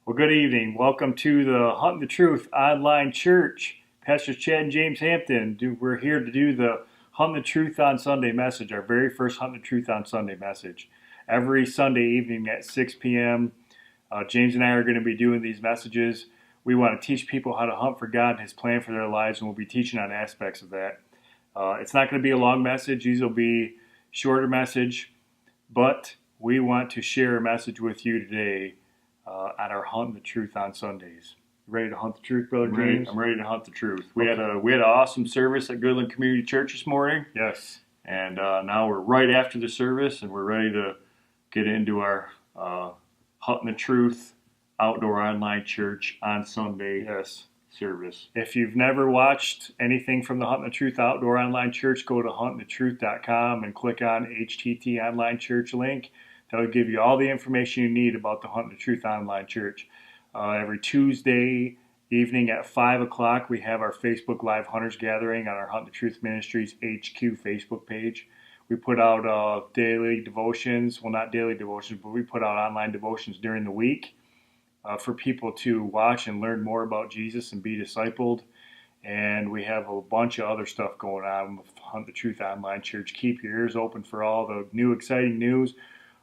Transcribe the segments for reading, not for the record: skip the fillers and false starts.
Well, good evening. Welcome to the Huntin The Truth online church. Pastors Chad and James Hampton. We're here to do the Huntin The Truth on Sunday message, our very first Huntin The Truth on Sunday message. Every Sunday evening at 6 p.m., James and I are going to be doing these messages. We want to teach people how to hunt for God and His plan for their lives, and we'll be teaching on aspects of that. It's not going to be a long message. These will be shorter message, but we want to share a message with you today at our Hunt the Truth on Sundays. Ready to hunt the truth, Brother James? I'm ready to hunt the truth. We had an awesome service at Goodland Community Church this morning. Yes. And now we're right after the service, and we're ready to get into our Huntin' the Truth outdoor online church on Sunday service. If you've never watched anything from the Huntin' the Truth outdoor online church, go to huntinnthetruth.com and click on HTT online church link. That'll give you all the information you need about the Huntin' the Truth online church. Every Tuesday evening at 5 o'clock, we have our Facebook Live Hunters Gathering on our Huntin' the Truth Ministries HQ Facebook page. We put out daily devotions. Well, not daily devotions, but we put out online devotions during the week for people to watch and learn more about Jesus and be discipled. And we have a bunch of other stuff going on with Huntin' the Truth online church. Keep your ears open for all the new exciting news.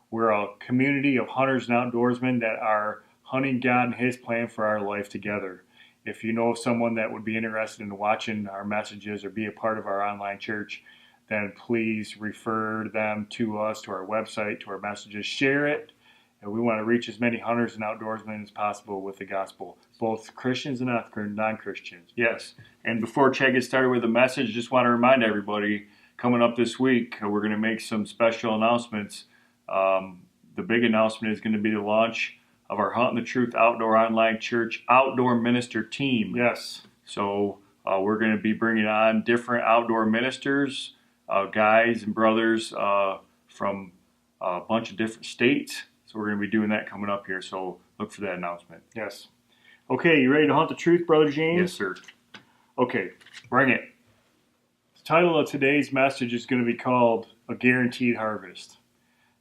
We're a community of hunters and outdoorsmen that are hunting God and His plan for our life together. If you know someone that would be interested in watching our messages or be a part of our online church, then please refer them to us, to our website, to our messages. Share it. And we want to reach as many hunters and outdoorsmen as possible with the gospel, both Christians and non-Christians. Yes. And before Chad gets started with the message, just want to remind everybody, coming up this week, we're going to make some special announcements. The big announcement is going to be the launch of our Huntin' the Truth Outdoor Online Church Outdoor Minister Team. Yes. So we're going to be bringing on different outdoor ministers, guys and brothers from a bunch of different states. So we're going to be doing that coming up here. So look for that announcement. Yes. Okay, you ready to hunt the truth, Brother James? Yes, sir. Okay, bring it. The title of today's message is going to be called A Guaranteed Harvest.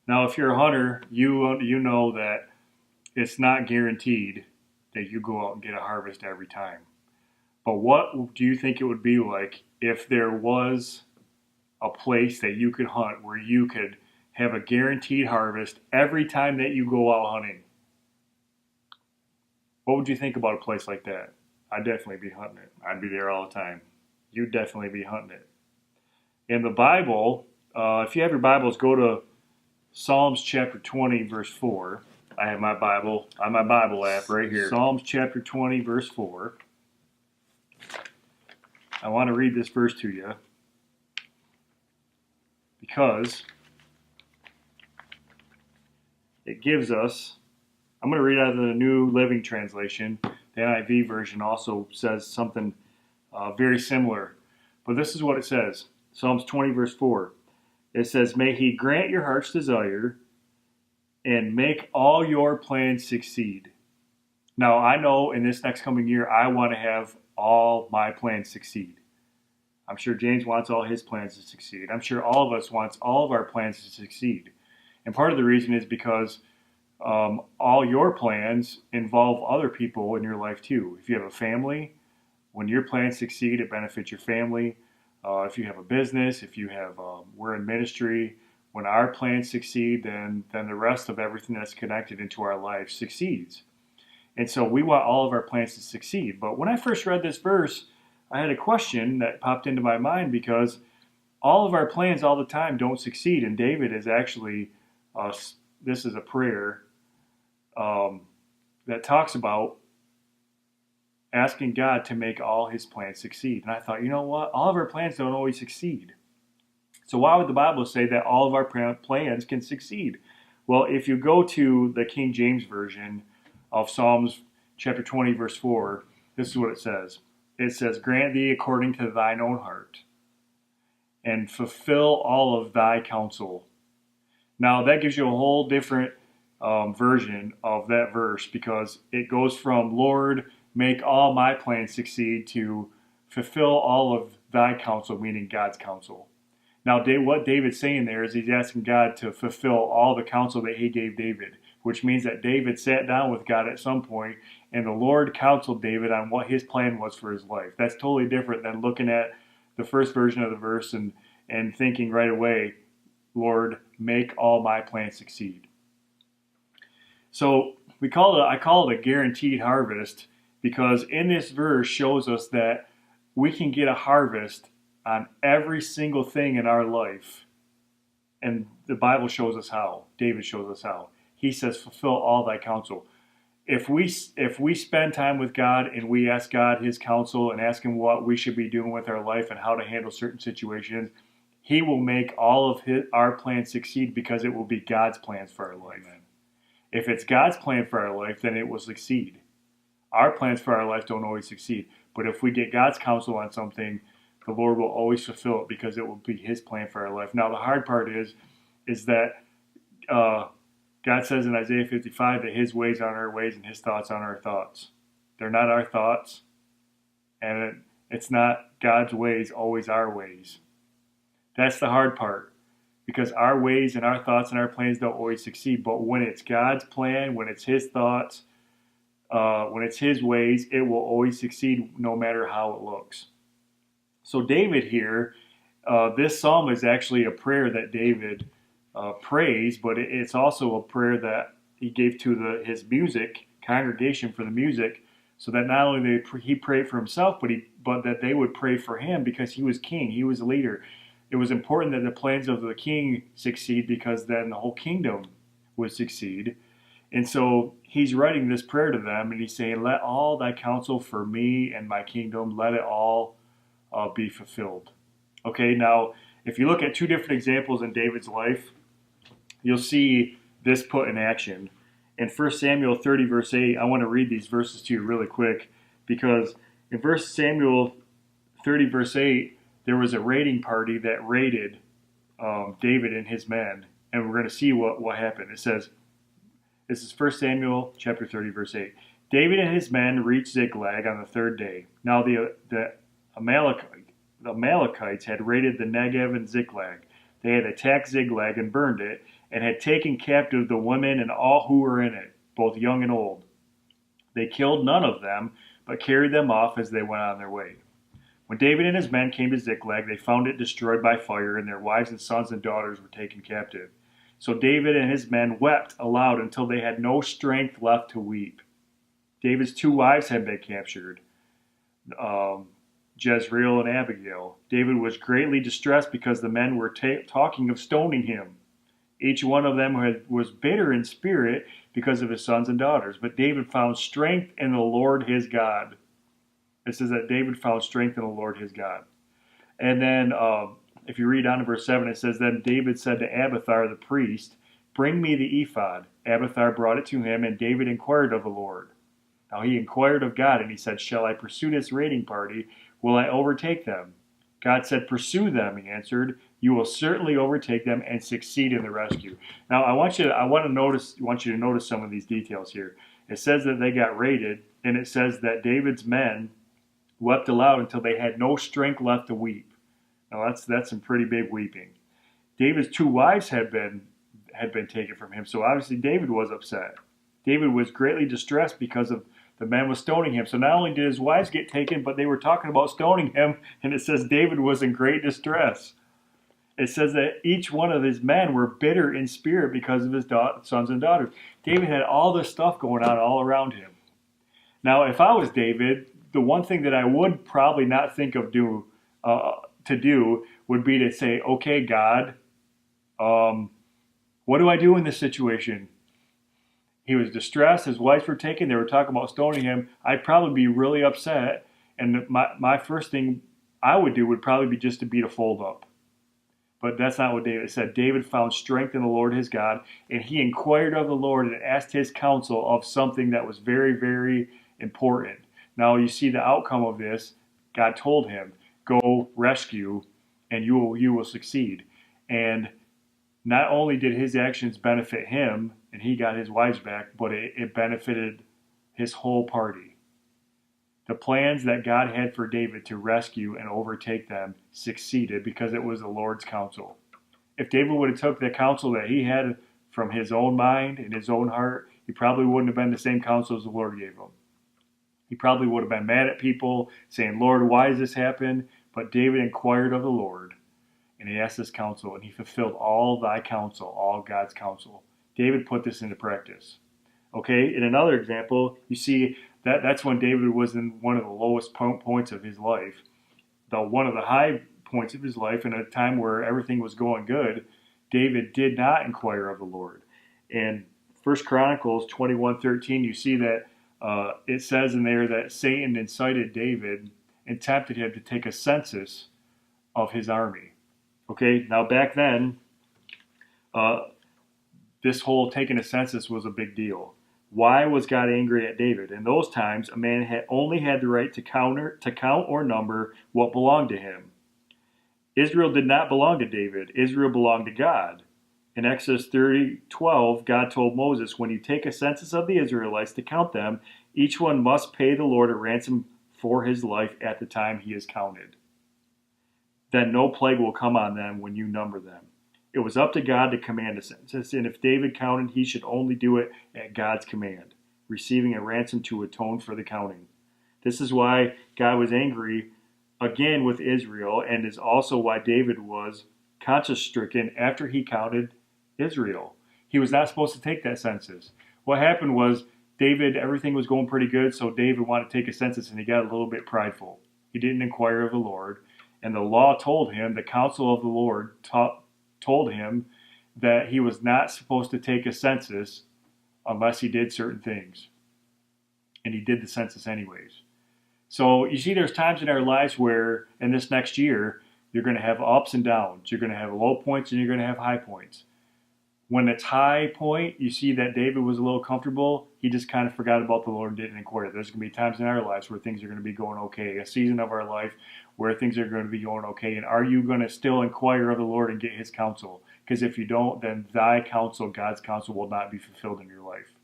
Now, if you're a hunter, you know that it's not guaranteed that you go out and get a harvest every time. But what do you think it would be like if there was a place that you could hunt where you could have a guaranteed harvest every time that you go out hunting? What would you think about a place like that? I'd definitely be hunting it. I'd be there all the time. You'd definitely be hunting it. In the Bible, if you have your Bibles, go to Psalms chapter 20, verse 4. I have my Bible on my Bible app right here. Psalms chapter 20, verse 4. I want to read this verse to you because it gives us, I'm going to read out of the New Living Translation. The NIV version also says something very similar. But this is what it says. Psalms 20, verse 4. It says, "May He grant your heart's desire and make all your plans succeed." Now, I know in this next coming year, I want to have all my plans succeed. I'm sure James wants all his plans to succeed. I'm sure all of us wants all of our plans to succeed. And part of the reason is because all your plans involve other people in your life too. If you have a family, when your plans succeed, it benefits your family. If you have a business, if you have, we're in ministry, when our plans succeed, then the rest of everything that's connected into our life succeeds. And so we want all of our plans to succeed. But when I first read this verse, I had a question that popped into my mind because all of our plans all the time don't succeed. And David is actually, this is a prayer that talks about asking God to make all His plans succeed. And I thought, you know what? All of our plans don't always succeed. So why would the Bible say that all of our plans can succeed? Well, if you go to the King James Version of Psalms chapter 20, verse 4, this is what it says. It says, "Grant thee according to thine own heart, and fulfill all of thy counsel." Now, that gives you a whole different version of that verse because it goes from, "Lord, make all my plans succeed," to "fulfill all of thy counsel," meaning God's counsel. Now, what David's saying there is he's asking God to fulfill all the counsel that He gave David. which means that David sat down with God at some point, and the Lord counseled David on what his plan was for his life. That's totally different than looking at the first version of the verse and thinking right away, Lord, make all my plans succeed. So I call it a guaranteed harvest, because in this verse shows us that we can get a harvest on every single thing in our life. And the Bible shows us how. David shows us how. He says, fulfill all thy counsel. If we spend time with God and we ask God his counsel and ask him what we should be doing with our life and how to handle certain situations, he will make all of our plans succeed, because it will be God's plans for our life. Amen. If it's God's plan for our life, then it will succeed. Our plans for our life don't always succeed. But if we get God's counsel on something, the Lord will always fulfill it, because it will be his plan for our life. Now, the hard part is that God says in Isaiah 55 that his ways aren't our ways and his thoughts aren't our thoughts. They're not our thoughts, and it's not God's ways always our ways. That's the hard part, because our ways and our thoughts and our plans don't always succeed. But when it's God's plan, when it's his thoughts, when it's his ways, it will always succeed no matter how it looks. So David here, this psalm is actually a prayer that David prays, but it's also a prayer that he gave to his music congregation for the music, so that not only he prayed for himself, but that they would pray for him, because he was king, he was a leader. It was important that the plans of the king succeed, because then the whole kingdom would succeed. And so he's writing this prayer to them, and he's saying, let all thy counsel for me and my kingdom, let it all be fulfilled. Okay, now, if you look at two different examples in David's life, you'll see this put in action. In 1 Samuel 30, verse 8, I want to read these verses to you really quick, because in 1 Samuel 30, verse 8, there was a raiding party that raided David and his men, and we're going to see what happened. It says, this is 1 Samuel chapter 30, verse 8. David and his men reached Ziklag on the third day. Now the Amalekites had raided the Negev and Ziklag. They had attacked Ziklag and burned it, and had taken captive the women and all who were in it, both young and old. They killed none of them, but carried them off as they went on their way. When David and his men came to Ziklag, they found it destroyed by fire, and their wives and sons and daughters were taken captive. So David and his men wept aloud until they had no strength left to weep. David's two wives had been captured, Jezreel and Abigail. David was greatly distressed because the men were talking of stoning him. Each one of them was bitter in spirit because of his sons and daughters. But David found strength in the Lord his God. It says that David found strength in the Lord his God. And then if you read on to verse 7, it says, then David said to Abiathar the priest, bring me the ephod. Abiathar brought it to him, and David inquired of the Lord. Now he inquired of God, and he said, shall I pursue this raiding party? Will I overtake them? God said, pursue them, he answered. You will certainly overtake them and succeed in the rescue. Now I want you to notice some of these details here. It says that they got raided, and it says that David's men wept aloud until they had no strength left to weep. Now that's some pretty big weeping. David's two wives had been taken from him, so obviously David was upset. David was greatly distressed because of the men was stoning him. So not only did his wives get taken, but they were talking about stoning him, and it says David was in great distress. It says that each one of his men were bitter in spirit because of his sons and daughters. David had all this stuff going on all around him. Now, if I was David, the one thing that I would probably not think of to do would be to say, okay, God, what do I do in this situation? He was distressed. His wives were taken. They were talking about stoning him. I'd probably be really upset. And my first thing I would do would probably be just to beat a fold up. But that's not what David said. David found strength in the Lord his God, and he inquired of the Lord and asked his counsel of something that was very, very important. Now you see the outcome of this. God told him, go rescue, and you will succeed. And not only did his actions benefit him, and he got his wives back, but it benefited his whole party. The plans that God had for David to rescue and overtake them succeeded because it was the Lord's counsel. If David would have took the counsel that he had from his own mind and his own heart, he probably wouldn't have been the same counsel as the Lord gave him. He probably would have been mad at people, saying, Lord, why does this happen? But David inquired of the Lord, and he asked this counsel, and he fulfilled all thy counsel, all God's counsel. David put this into practice. Okay, in another example, you see that's when David was in one of the lowest points of his life. One of the high points of his life, in a time where everything was going good, David did not inquire of the Lord. And 1 Chronicles 21:13, you see that it says in there that Satan incited David and tempted him to take a census of his army. Okay, now back then, this whole taking a census was a big deal. Why was God angry at David? In those times, a man only had the right to count or number what belonged to him. Israel did not belong to David. Israel belonged to God. In Exodus 30:12, God told Moses, when you take a census of the Israelites to count them, each one must pay the Lord a ransom for his life at the time he is counted. Then no plague will come on them when you number them. It was up to God to command a census, and if David counted, he should only do it at God's command, receiving a ransom to atone for the counting. This is why God was angry again with Israel, and is also why David was conscience-stricken after he counted Israel. He was not supposed to take that census. What happened was everything was going pretty good, so David wanted to take a census, and he got a little bit prideful. He didn't inquire of the Lord, and the law told him, the counsel of the Lord told him that he was not supposed to take a census unless he did certain things. And he did the census anyways. So you see, there's times in our lives where in this next year, you're going to have ups and downs. You're going to have low points and you're going to have high points. When it's high point, you see that David was a little comfortable. He just kind of forgot about the Lord and didn't inquire. There's going to be times in our lives where things are going to be going okay. A season of our life where things are going to be going okay. And are you going to still inquire of the Lord and get his counsel? Because if you don't, then thy counsel, God's counsel, will not be fulfilled in your life.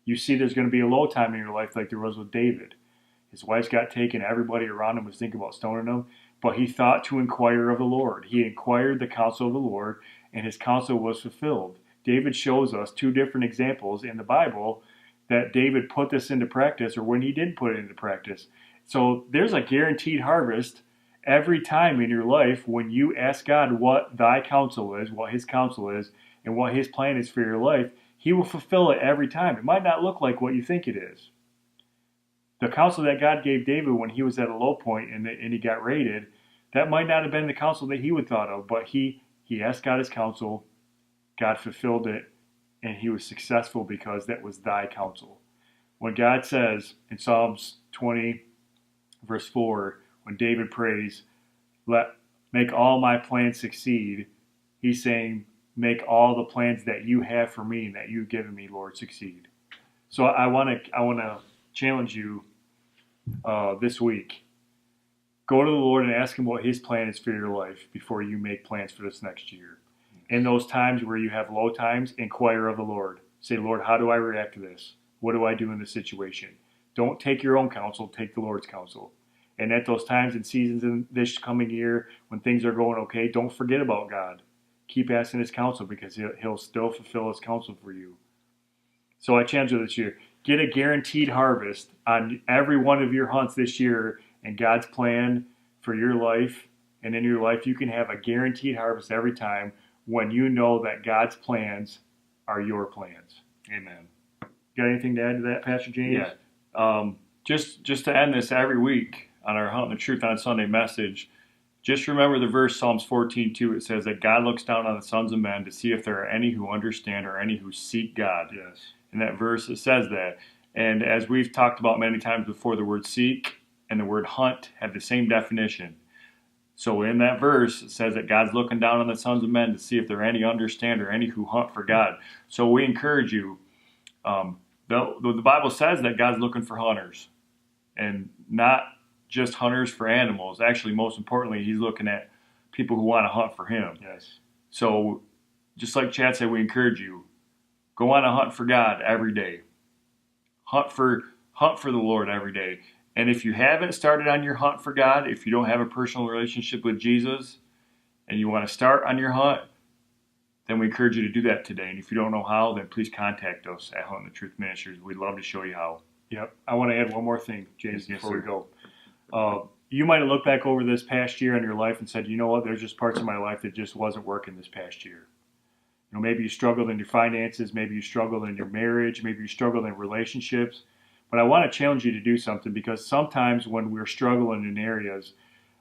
You see, there's going to be a low time in your life like there was with David. His wife got taken. Everybody around him was thinking about stoning him. But he thought to inquire of the Lord. He inquired the counsel of the Lord, and his counsel was fulfilled. David shows us two different examples in the Bible that David put this into practice, or when he did put it into practice. So there's a guaranteed harvest every time in your life when you ask God what thy counsel is, what his counsel is, and what his plan is for your life. He will fulfill it every time. It might not look like what you think it is. The counsel that God gave David when he was at a low point and he got raided, that might not have been the counsel that he would thought of, but he asked God his counsel, God fulfilled it, and he was successful because that was thy counsel. When God says in Psalms 20, verse 4, when David prays, make all my plans succeed, he's saying, make all the plans that you have for me and that you've given me, Lord, succeed. So I want to challenge you this week. Go to the Lord and ask him what his plan is for your life before you make plans for this next year. In those times where you have low times, inquire of the Lord. Say, Lord, how do I react to this? What do I do in this situation? Don't take your own counsel, take the Lord's counsel. And at those times and seasons in this coming year when things are going okay, don't forget about God. Keep asking his counsel because he'll still fulfill his counsel for you. So I challenge you this year. Get a guaranteed harvest on every one of your hunts this year, and God's plan for your life. And in your life, you can have a guaranteed harvest every time when you know that God's plans are your plans. Amen. Got anything to add to that, Pastor James? Yeah. Just to end this every week on our Huntin The Truth on Sunday message, just remember the verse Psalms 14:2. It says that God looks down on the sons of men to see if there are any who understand or any who seek God. Yes. In that verse, it says that. And as we've talked about many times before, the word seek and the word hunt have the same definition. So in that verse, it says that God's looking down on the sons of men to see if there are any understand or any who hunt for God. So we encourage you. The Bible says that God's looking for hunters, and not just hunters for animals. Actually, most importantly, he's looking at people who want to hunt for him. Yes. So just like Chad said, we encourage you. Go on a hunt for God every day. Hunt for the Lord every day. And if you haven't started on your hunt for God, if you don't have a personal relationship with Jesus, and you want to start on your hunt, then we encourage you to do that today. And if you don't know how, then please contact us at Huntin The Truth Ministries. We'd love to show you how. Yep. I want to add one more thing, James, Yes, before sir. we go. You might have looked back over this past year in your life and said, you know what, there's just parts of my life that just wasn't working this past year. You know, maybe you struggled in your finances, maybe you struggled in your marriage, maybe you struggled in relationships. But I want to challenge you to do something, because sometimes when we're struggling in areas,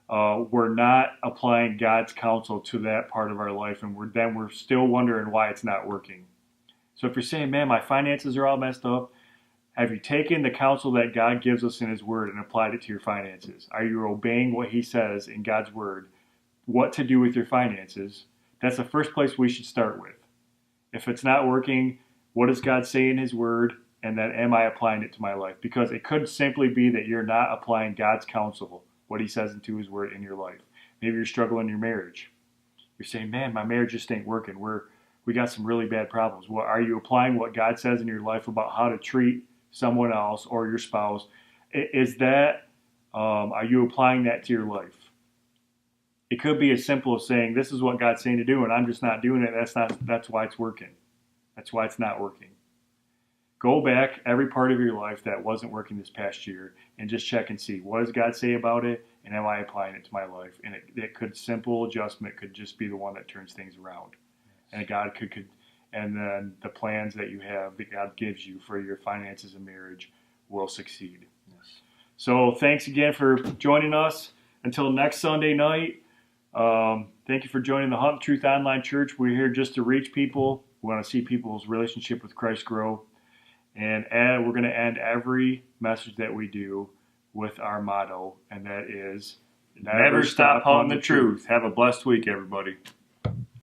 we're not applying God's counsel to that part of our life, and we're still wondering why it's not working. So if you're saying, man, my finances are all messed up, have you taken the counsel that God gives us in His Word and applied it to your finances? Are you obeying what He says in God's Word, what to do with your finances? That's the first place we should start with. If it's not working, what does God say in His Word? And then am I applying it to my life? Because it could simply be that you're not applying God's counsel, what He says into His Word, in your life. Maybe you're struggling in your marriage. You're saying, man, my marriage just ain't working. We got some really bad problems. Well, are you applying what God says in your life about how to treat someone else or your spouse? Are you applying that to your life? It could be as simple as saying, this is what God's saying to do, and I'm just not doing it. That's why it's working. That's why it's not working. Go back every part of your life that wasn't working this past year and just check and see, what does God say about it, and am I applying it to my life? And simple adjustment could just be the one that turns things around. And and then the plans that you have, that God gives you for your finances and marriage, will succeed. Yes. So thanks again for joining us. Until next Sunday night, thank you for joining the Huntin Truth Online Church. We're here just to reach people. We want to see people's relationship with Christ grow. And we're going to end every message that we do with our motto, and that is, Never stop hunting the truth. Have a blessed week, everybody.